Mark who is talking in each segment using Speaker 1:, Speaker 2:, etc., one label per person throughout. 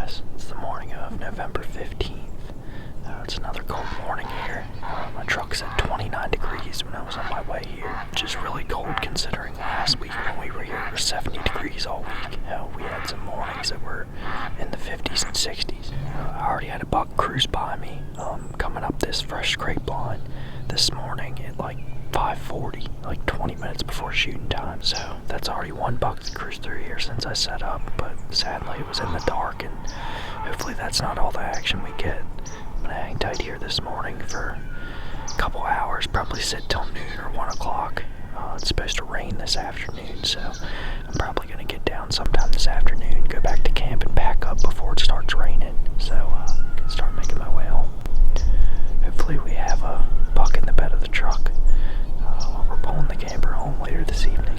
Speaker 1: guys. It's the morning of November 15th. It's another cold morning here. My truck's at 29 degrees when I was on my way here, which is really cold considering last week when we were here it was 70 degrees all week. We had some mornings that were in the 50s and 60s. I already had a buck cruise by me coming up this fresh scrape line this morning at like 5:40, like 20 minutes before shooting time. So that's already one buck that cruised through here since I set up, but sadly it was in the dark, and hopefully that's not all the action we get. I'm gonna hang tight here this morning for a couple hours, probably sit till noon or 1 o'clock. It's supposed to rain this afternoon, so I'm probably gonna get down sometime this afternoon, go back to camp and pack up before it starts raining, so I can start making my way home. Hopefully we have a buck in the bed of the truck while we're pulling the camper home later this evening.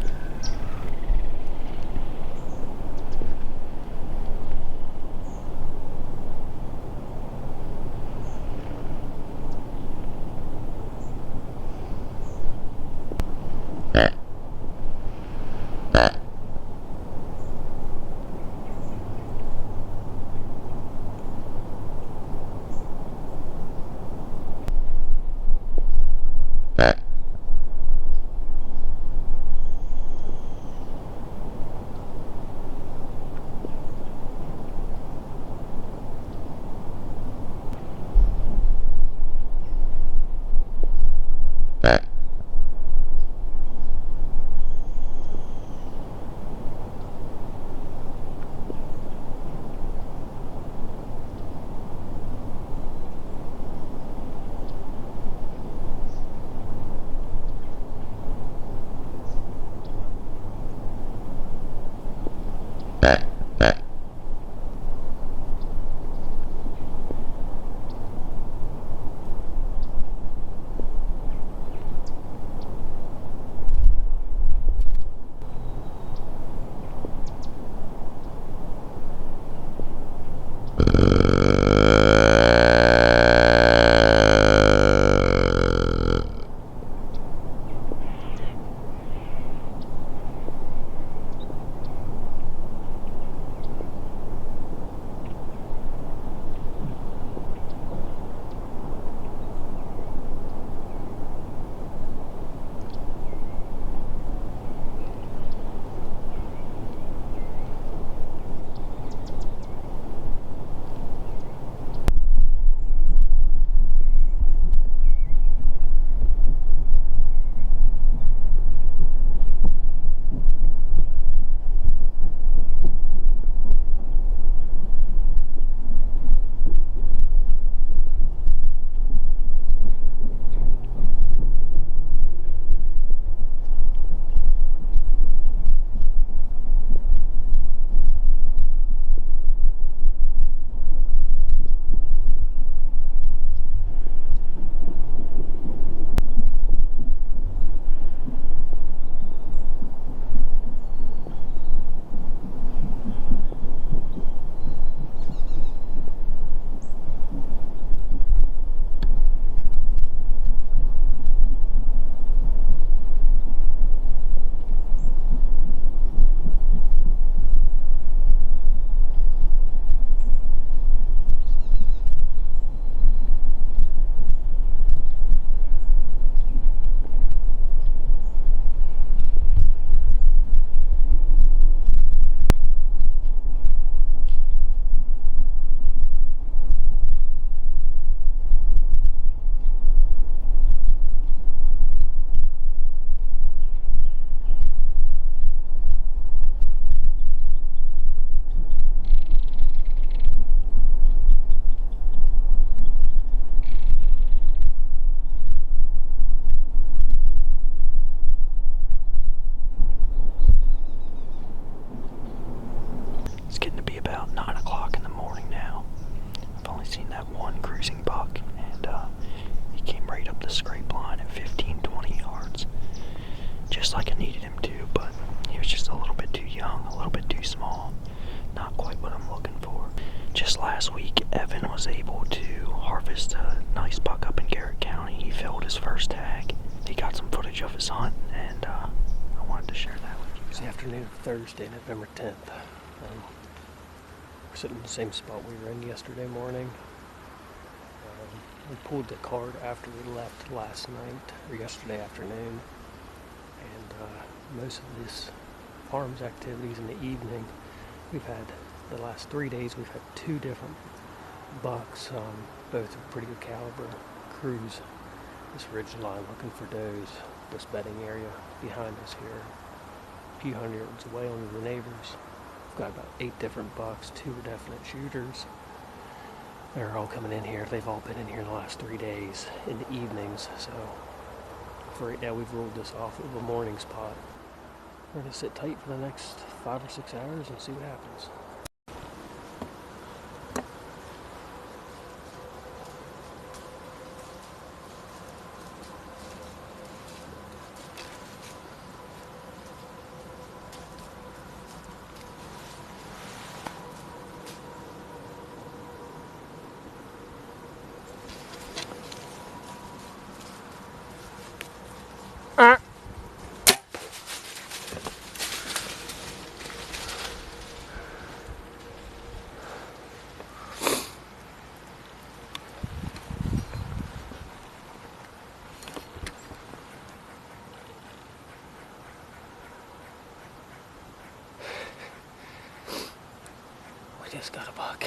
Speaker 1: Last week, Devin was able to harvest a nice buck up in Garrett County. He filled his first tag. He got some footage of his hunt, and I wanted to share that with you.
Speaker 2: It's the afternoon of Thursday, November 10th. We're sitting in the same spot we were in yesterday morning. We pulled the card after we left last night, or yesterday afternoon, and most of this farm's activities in the evening, we've had, the last 3 days, we've had 2 different bucks, both of pretty good caliber, cruise this ridge line looking for does. This bedding area behind us here, a few hundred yards away on the neighbors. We've got about 8 different bucks, 2 are definite shooters. They're all coming in here. They've all been in here in the last 3 days in the evenings. So for right now, we've ruled this off of a morning spot. We're going to sit tight for the next 5 or 6 hours and see what happens. Just got a buck.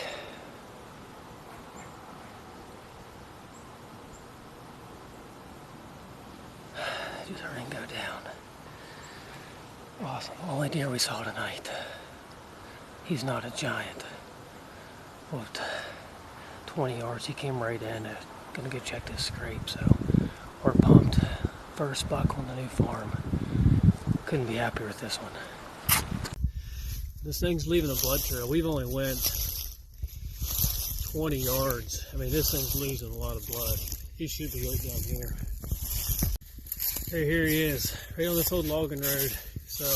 Speaker 2: Just let him go down. Awesome. Only deer we saw tonight. He's not a giant. What? 20 yards. He came right in. Gonna go check this scrape. So we're pumped. First buck on the new farm. Couldn't be happier with this one. This thing's leaving a blood trail. We've only went 20 yards. I mean, this thing's losing a lot of blood. He should be right down here. Hey, here he is, right on this old logging road. So,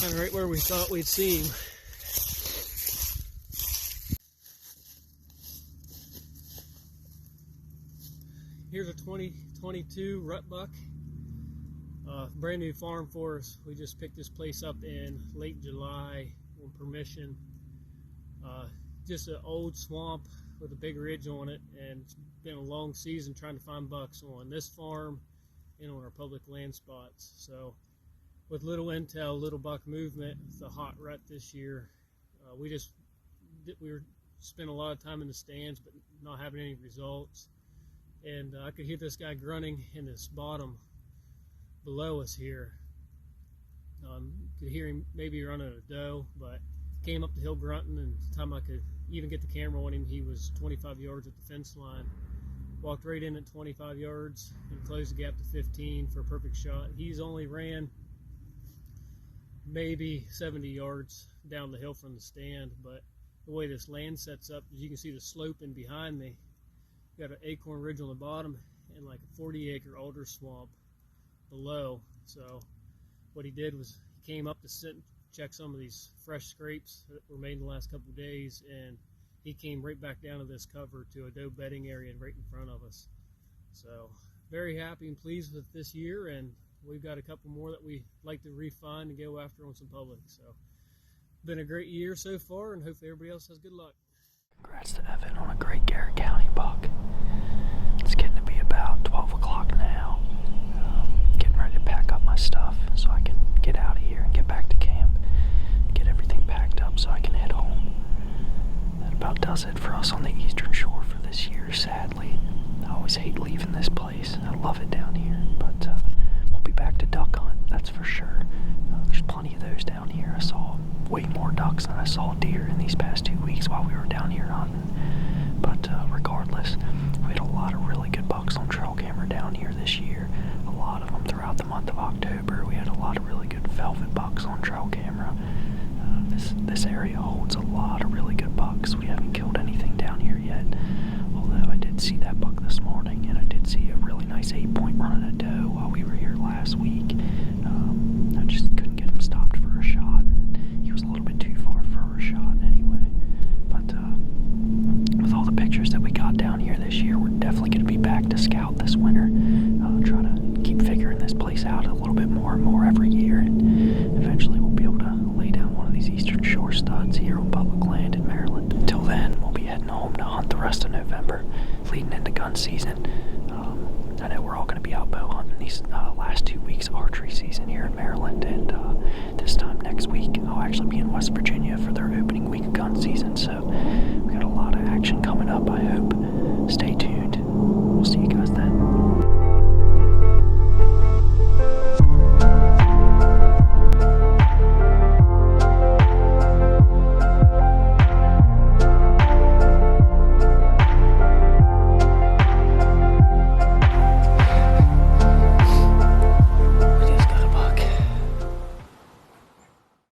Speaker 2: kind of right where we thought we'd see him. Here's a 2022 rut buck. Brand new farm for us. We just picked this place up in late July on permission. Just an old swamp with a big ridge on it, and it's been a long season trying to find bucks on this farm and on our public land spots. So with little intel, little buck movement, it's a hot rut this year. We were spending a lot of time in the stands but not having any results, and I could hear this guy grunting in this bottom below us here. Could hear him maybe running a doe, but came up the hill grunting, and the time I could even get the camera on him, he was 25 yards at the fence line. Walked right in at 25 yards and closed the gap to 15 for a perfect shot. He's only ran maybe 70 yards down the hill from the stand, but the way this land sets up, as you can see the slope in behind me, got an acorn ridge on the bottom and like a 40-acre alder swamp below. So what he did was he came up to sit and check some of these fresh scrapes that were made in the last couple of days, and he came right back down to this cover to a doe bedding area right in front of us. So very happy and pleased with this year, and we've got a couple more that we like to refine and go after on some public. So been a great year so far, and hopefully everybody else has good luck.
Speaker 1: Congrats to Devin on a great Garrett County buck. It's getting to be about 12 o'clock now. Getting ready to pack up my stuff so I can get out of here and get back to camp. Get everything packed up so I can head home. That about does it for us on the Eastern Shore for this year, sadly. I always hate leaving this place. I love it down here, but we'll be back to duck hunt, that's for sure. There's plenty of those down here. I saw way more ducks than I saw deer in these past 2 weeks while we were down here hunting. But regardless, we had a lot of really good bucks on trail camera down here this year. A lot of them throughout the month of October. We had a lot of really good velvet bucks on trail camera. This area holds a lot of really good bucks. We haven't killed anything down here yet, although I did see that buck this morning, and I did see a really nice 8-point running a doe while we were here last week. I just couldn't get him stopped for a shot. He was a little bit too far for a shot anyway. But with all the pictures that we got down here this year, we're definitely going to be back to scout this winter. Try to keep figuring this place out a little bit more and more every year, and eventually we'll be able to lay down one of these Eastern Shore studs here on public land leading into gun season. I know we're all going to be out bow hunting these last 2 weeks archery season here in Maryland, and this time next week I'll actually be in West Virginia for their opening week of gun season, so we got a lot of action coming up. I hope. Stay tuned. We'll see you guys then.